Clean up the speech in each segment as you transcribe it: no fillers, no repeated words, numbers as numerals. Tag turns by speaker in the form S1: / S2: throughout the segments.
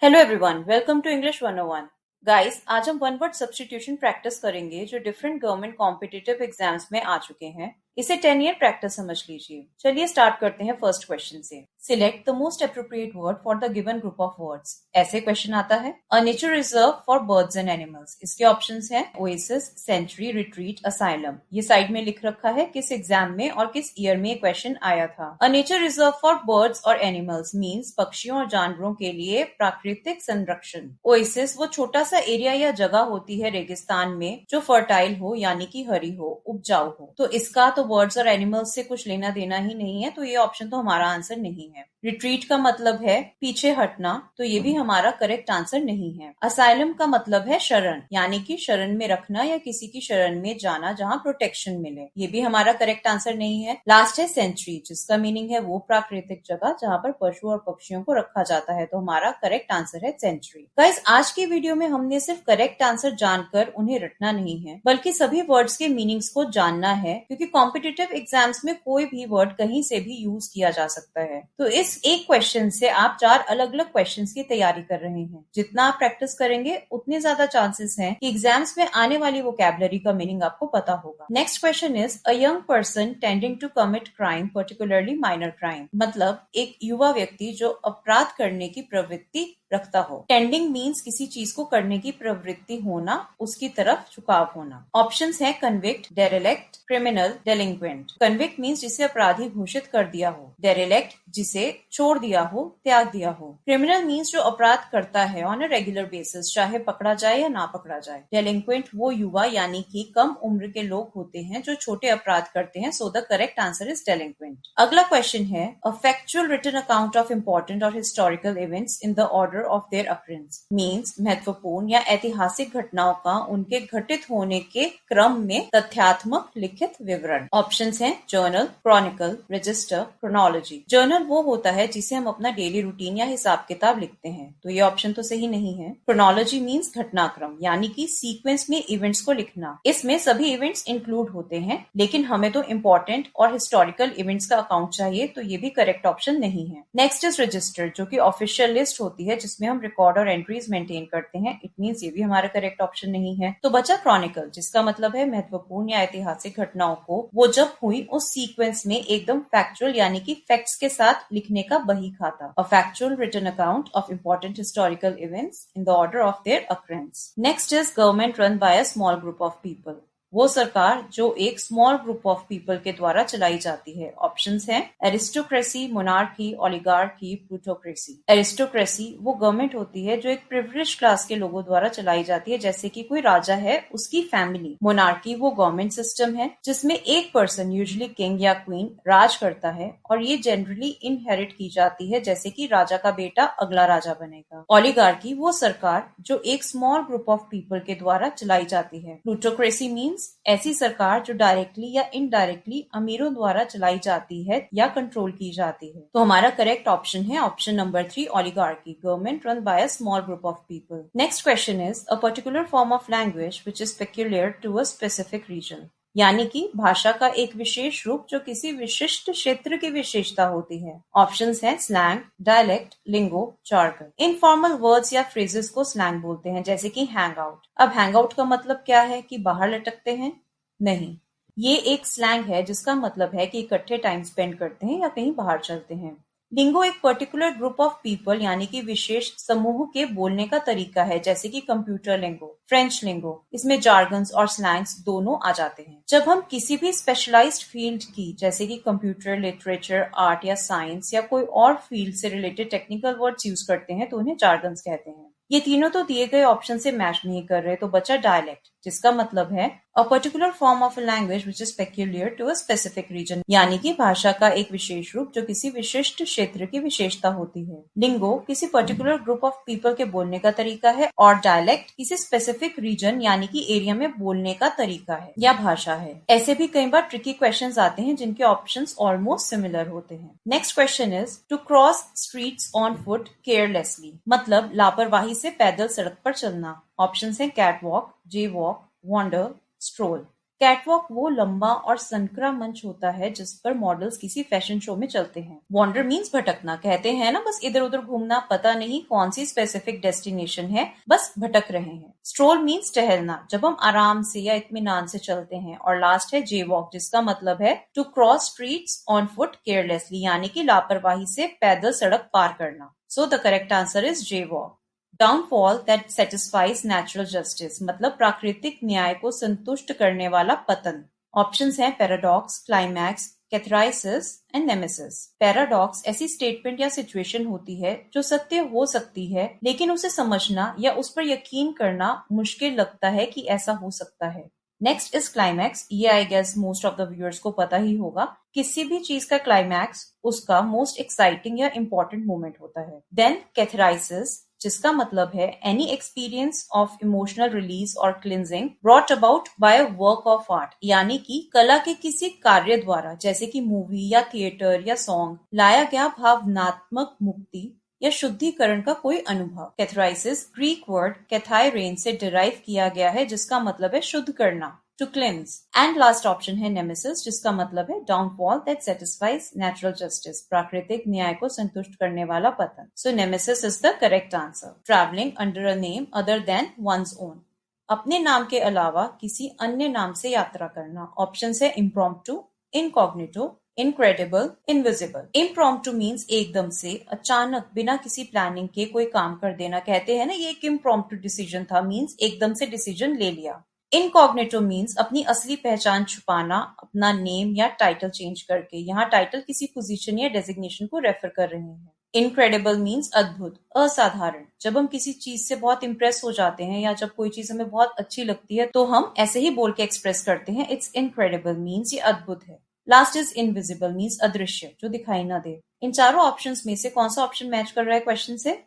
S1: Hello everyone, welcome to English 101। Guys, आज हम one word substitution practice करेंगे जो डिफरेंट गवर्नमेंट कॉम्पिटिटिव एग्जाम्स में आ चुके हैं। इसे 10 ईयर प्रैक्टिस समझ लीजिए। चलिए स्टार्ट करते हैं फर्स्ट क्वेश्चन से। Select the most appropriate word for the given group of words. ऐसे क्वेश्चन आता है। A nature reserve for birds and animals. इसके ऑप्शंस हैं ओएसिस, सेंचुरी, रिट्रीट, असाइलम। ये साइड में लिख रखा है किस एग्जाम में और किस ईयर में क्वेश्चन आया था। A nature reserve for birds और एनिमल्स मीन्स पक्षियों और जानवरों के लिए प्राकृतिक संरक्षण। ओएसिस वो छोटा सा एरिया या जगह होती है रेगिस्तान में जो फर्टाइल हो यानी कि हरी हो, उपजाऊ हो। तो इसका तो बर्ड्स और एनिमल्स से कुछ लेना देना ही नहीं है, तो ये ऑप्शन तो हमारा आंसर नहीं है। रिट्रीट का मतलब है पीछे हटना, तो ये भी हमारा करेक्ट आंसर नहीं है। असाइलम का मतलब है शरण, यानी कि शरण में रखना या किसी की शरण में जाना जहाँ प्रोटेक्शन मिले, ये भी हमारा करेक्ट आंसर नहीं है। लास्ट है सेंचुरी, जिसका मीनिंग है वो प्राकृतिक जगह जहाँ पर पशु और पक्षियों को रखा जाता है, तो हमारा करेक्ट आंसर है सेंचुरी। गाइस, आज की वीडियो में हमने सिर्फ करेक्ट आंसर जानकर उन्हें रटना नहीं है, बल्कि सभी वर्ड्स के मीनिंग्स को जानना है, क्योंकि कॉम्पिटिटिव एग्जाम्स में कोई भी वर्ड कहीं से भी यूज किया जा सकता है। तो इस एक क्वेश्चन से आप 4 अलग अलग क्वेश्चंस की तैयारी कर रहे हैं। जितना आप प्रैक्टिस करेंगे उतने ज्यादा चांसेस हैं कि एग्जाम्स में आने वाली वोकैबुलरी का मीनिंग आपको पता होगा। Next question is a young person tending to commit crime, particularly minor crime. मतलब एक युवा व्यक्ति जो अपराध करने की प्रवृत्ति रखता हो। टेंडिंग मीन्स किसी चीज को करने की प्रवृत्ति होना, उसकी तरफ झुकाव होना। ऑप्शंस हैं कन्विक्ट, डेरेलेक्ट, क्रिमिनल, डेलिंक्वेंट। कन्विक्ट मीन्स जिसे अपराधी घोषित कर दिया हो। डेरेलेक्ट जिसे छोड़ दिया हो, त्याग दिया हो। क्रिमिनल मीन्स जो अपराध करता है ऑन अ रेगुलर बेसिस, चाहे पकड़ा जाए या ना पकड़ा जाए। डेलिंक्वेंट वो युवा यानी कि कम उम्र के लोग होते हैं जो छोटे अपराध करते हैं। So the correct answer is delinquent. अगला क्वेश्चन है a factual written account of important और historical events in the order of their occurrence. Means महत्वपूर्ण या ऐतिहासिक घटनाओं का उनके घटित होने के क्रम में तथ्यात्मक लिखित विवरण। ऑप्शंस हैं journal, Chronicle, register, chronology. Journal वो होता है जिसे हम अपना डेली रूटीन या हिसाब किताब लिखते हैं, तो ये ऑप्शन तो सही नहीं है। क्रोनोलॉजी मीन्स घटनाक्रम, यानी कि सीक्वेंस में इवेंट्स को लिखना। इसमें सभी इवेंट्स इंक्लूड होते हैं, लेकिन हमें तो इम्पोर्टेंट और हिस्टोरिकल इवेंट्स का अकाउंट चाहिए, तो ये भी करेक्ट ऑप्शन नहीं है। नेक्स्ट इज रजिस्टर, जो कि ऑफिशियल लिस्ट होती है जिसमें हम रिकॉर्ड और एंट्रीज मेंटेन करते हैं। इट मीन्स ये भी हमारा करेक्ट ऑप्शन नहीं है। तो बचा क्रॉनिकल, जिसका मतलब है महत्वपूर्ण या ऐतिहासिक घटनाओं को वो जब हुई उस सीक्वेंस में एकदम फैक्चुअल यानी कि फैक्ट्स के साथ लिखने का बही खाता। A factual written account of important historical events in the order of their occurrence. Next is government run by a small group of people. वो सरकार जो एक स्मॉल ग्रुप ऑफ पीपल के द्वारा चलाई जाती है। ऑप्शंस हैं aristocracy, monarchy, oligarchy, plutocracy. Aristocracy वो गवर्नमेंट होती है जो एक प्रिविलेज्ड क्लास के लोगों द्वारा चलाई जाती है, जैसे कि कोई राजा है, उसकी फैमिली। मोनार्की वो गवर्नमेंट सिस्टम है जिसमें एक पर्सन, यूजुअली किंग या क्वीन, राज करता है और ये जनरली इनहेरिट की जाती है, जैसे कि राजा का बेटा अगला राजा बनेगा। ओलिगार्की वो सरकार जो एक स्मॉल ग्रुप ऑफ पीपल के द्वारा चलाई जाती है। प्लूटोक्रेसी मीन्स ऐसी सरकार जो डायरेक्टली या इनडायरेक्टली अमीरों द्वारा चलाई जाती है या कंट्रोल की जाती है। तो हमारा करेक्ट ऑप्शन है option number 3, oligarchy, government run by a small group of people. Next question is a particular form of language which is peculiar to a specific region. यानी कि भाषा का एक विशेष रूप जो किसी विशिष्ट क्षेत्र की विशेषता होती है। ऑप्शंस हैं स्लैंग, डायलेक्ट, लिंगो, जार्गन। इनफॉर्मल वर्ड्स या फ्रेजेस को स्लैंग बोलते हैं, जैसे कि हैंग आउट। अब हैंग आउट का मतलब क्या है कि बाहर लटकते हैं? नहीं, ये एक स्लैंग है जिसका मतलब है कि इकट्ठे टाइम स्पेंड करते हैं या कहीं बाहर चलते हैं। लिंगो एक पर्टिकुलर ग्रुप ऑफ पीपल यानी कि विशेष समूह के बोलने का तरीका है, जैसे कि कंप्यूटर लिंगो, फ्रेंच लिंगो। इसमें जार्गन्स और स्लैंग्स दोनों आ जाते हैं। जब हम किसी भी स्पेशलाइज्ड फील्ड की, जैसे कि कंप्यूटर, लिटरेचर, आर्ट या साइंस या कोई और फील्ड से रिलेटेड टेक्निकल वर्ड्स यूज करते हैं तो उन्हें जार्गन्स कहते हैं। ये तीनों तो दिए गए ऑप्शन से मैच नहीं कर रहे, तो बचा डायलेक्ट, जिसका मतलब है a particular form of a language which is peculiar to a specific region, यानी कि भाषा का एक विशेष रूप जो किसी विशिष्ट क्षेत्र की विशेषता होती है। लिंगो किसी पर्टिकुलर ग्रुप ऑफ पीपल के बोलने का तरीका है और डायलेक्ट किसी स्पेसिफिक रीजन यानी कि एरिया में बोलने का तरीका है या भाषा है। ऐसे भी कई बार ट्रिकी क्वेश्चंस आते हैं जिनके ऑप्शंस ऑलमोस्ट सिमिलर होते हैं। Next question is to cross streets on foot carelessly. मतलब लापरवाही से पैदल सड़क पर चलना। ऑप्शंस हैं catwalk, jaywalk, wander, stroll. Catwalk वो लंबा और संकरा मंच होता है जिस पर मॉडल्स किसी फैशन शो में चलते हैं। वॉन्डर मीन्स भटकना, कहते हैं ना बस इधर उधर घूमना, पता नहीं कौन सी स्पेसिफिक डेस्टिनेशन है, बस भटक रहे हैं। स्ट्रोल मीन्स टहलना, जब हम आराम से या इत्मीनान से चलते हैं। और लास्ट है जे वॉक, जिसका मतलब है to cross streets on foot carelessly, यानी कि लापरवाही से पैदल सड़क पार करना। So the correct answer is jaywalk. Downfall that satisfies natural justice, मतलब प्राकृतिक न्याय को संतुष्ट करने वाला पतन। ऑप्शंस हैं paradox, climax, catharsis and nemesis. Paradox ऐसी स्टेटमेंट या सिचुएशन होती है जो सत्य हो सकती है, लेकिन उसे समझना या उस पर यकीन करना मुश्किल लगता है कि ऐसा हो सकता है। Next is climax. ये I guess most of the viewers को पता ही होगा। किसी भी चीज का क्लाइमैक्स उसका मोस्ट एक्साइटिंग या इम्पोर्टेंट मोमेंट होता है। देन कैथराइसिस, जिसका मतलब है any experience of emotional release और cleansing brought about by a work of art, यानी कि कला के किसी कार्य द्वारा, जैसे कि मूवी या थिएटर या सॉन्ग, लाया गया भावनात्मक मुक्ति या शुद्धिकरण का कोई अनुभव। कैथराइसिस ग्रीक वर्ड कैथाइरेन से डिराइव किया गया है, जिसका मतलब है शुद्ध करना, to cleanse. And last option है नेमेसिस, जिसका मतलब है downfall that satisfies natural justice, प्राकृतिक न्याय को संतुष्ट करने वाला पतन। So nemesis is the correct answer. Travelling under a name other than one's own, अपने नाम के अलावा किसी अन्य नाम से यात्रा करना। ऑप्शन है impromptu, incognito, incredible, invisible. Impromptu means एकदम से, अचानक, बिना किसी प्लानिंग के कोई काम कर देना। कहते हैं ना ये एक इम्प्रॉम्प्टू डिसीजन था, मीन्स एकदम से डिसीजन ले लिया। इनकॉग्निटो मीन्स अपनी असली पहचान छुपाना, अपना नेम या टाइटल चेंज करके। यहाँ टाइटल किसी पोजीशन या डेजिग्नेशन को रेफर कर रहे हैं। इनक्रेडिबल मीन्स अद्भुत, असाधारण। जब हम किसी चीज से बहुत इंप्रेस हो जाते हैं या जब कोई चीज हमें बहुत अच्छी लगती है तो हम ऐसे ही बोल के एक्सप्रेस करते हैं, इट्स इनक्रेडिबल मीन्स ये अद्भुत है। लास्ट इज इनविजिबल मीन्स अदृश्य, जो दिखाई ना दे। इन चारों ऑप्शंस में से कौन सा ऑप्शन मैच कर रहा है क्वेश्चन से?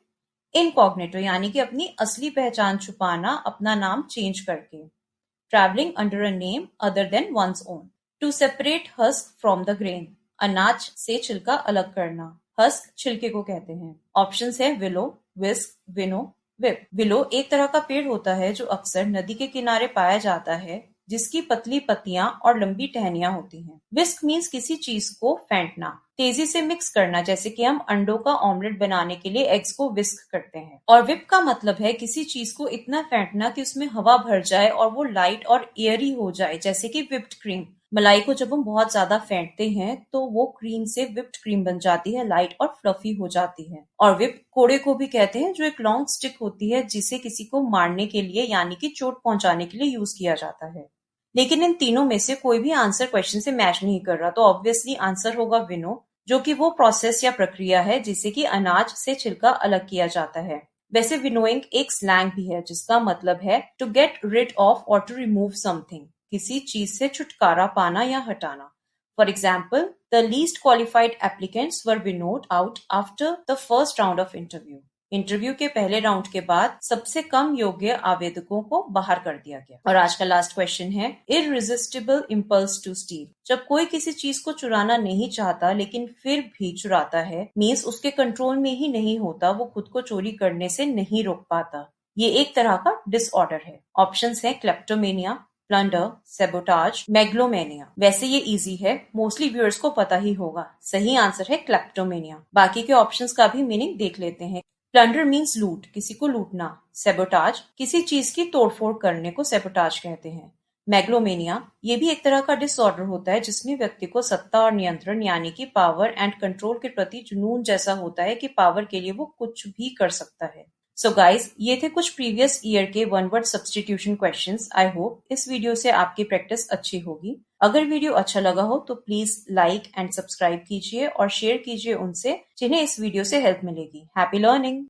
S1: इनकॉग्निटो, यानी कि अपनी असली पहचान छुपाना, अपना नाम चेंज करके। Travelling under a name other than one's own. To separate husk from the grain, अनाज से छिलका अलग करना। हस्क छिलके को कहते हैं। ऑप्शंस है विलो, विस्क, विनो, विप। विलो एक तरह का पेड़ होता है जो अक्सर नदी के किनारे पाया जाता है, जिसकी पतली पत्तियां और लंबी टहनियां होती हैं। विस्क मीन्स किसी चीज को फेंटना, तेजी से मिक्स करना, जैसे कि हम अंडों का ऑमलेट बनाने के लिए एग्स को विस्क करते हैं। और विप का मतलब है किसी चीज को इतना फेंटना कि उसमें हवा भर जाए और वो लाइट और एयरी हो जाए, जैसे कि विप्ड क्रीम। मलाई को जब हम बहुत ज्यादा फेंटते हैं तो वो क्रीम से विप्ड क्रीम बन जाती है, लाइट और फ्लफी हो जाती है। और विप कोड़े को भी कहते हैं, जो एक लॉन्ग स्टिक होती है जिसे किसी को मारने के लिए यानी कि चोट पहुंचाने के लिए यूज किया जाता है। लेकिन इन तीनों में से कोई भी आंसर क्वेश्चन से मैच नहीं कर रहा, तो ऑब्वियसली आंसर होगा विनो, जो कि वो प्रोसेस या प्रक्रिया है जिसे कि अनाज से छिलका अलग किया जाता है। वैसे विनोइंग एक स्लैंग भी है जिसका मतलब है टू गेट रिड ऑफ और टू रिमूव समथिंग, किसी चीज से छुटकारा पाना या हटाना। For example, the least qualified applicants were विनोड out after the first round of interview. Interview के पहले राउंड के बाद सबसे कम योग्य आवेदकों को बाहर कर दिया गया। और आज का लास्ट क्वेश्चन है इररेसिस्टिबल इम्पल्स टू स्टील। जब कोई किसी चीज को चुराना नहीं चाहता लेकिन फिर भी चुराता है, मीन्स उसके कंट्रोल में ही नहीं होता, वो खुद को चोरी करने से नहीं रोक पाता। ये एक तरह का डिसऑर्डर है। ऑप्शंस है क्लेप्टोमेनिया, प्लंडर, सेबोटाज, मेगलोमेनिया। वैसे ये इजी है, मोस्टली व्यूअर्स को पता ही होगा। सही आंसर है क्लेप्टोमेनिया। बाकी के ऑप्शंस का भी मीनिंग देख लेते हैं। प्लंडर मीन्स लूट, किसी को लूटना। सेबोटाज, किसी चीज की तोड़फोड़ करने को सेबोटाज कहते हैं। मेगलोमेनिया, ये भी एक तरह का डिसऑर्डर होता है जिसमें व्यक्ति को सत्ता और नियंत्रण यानी कि पावर एंड कंट्रोल के प्रति जुनून जैसा होता है कि पावर के लिए वो कुछ भी कर सकता है। सो गाइज, ये थे कुछ प्रीवियस ईयर के one word substitution questions. I hope इस वीडियो से आपकी प्रैक्टिस अच्छी होगी। अगर वीडियो अच्छा लगा हो तो प्लीज लाइक एंड सब्सक्राइब कीजिए और शेयर कीजिए उनसे जिन्हें इस वीडियो से हेल्प मिलेगी। Happy learning.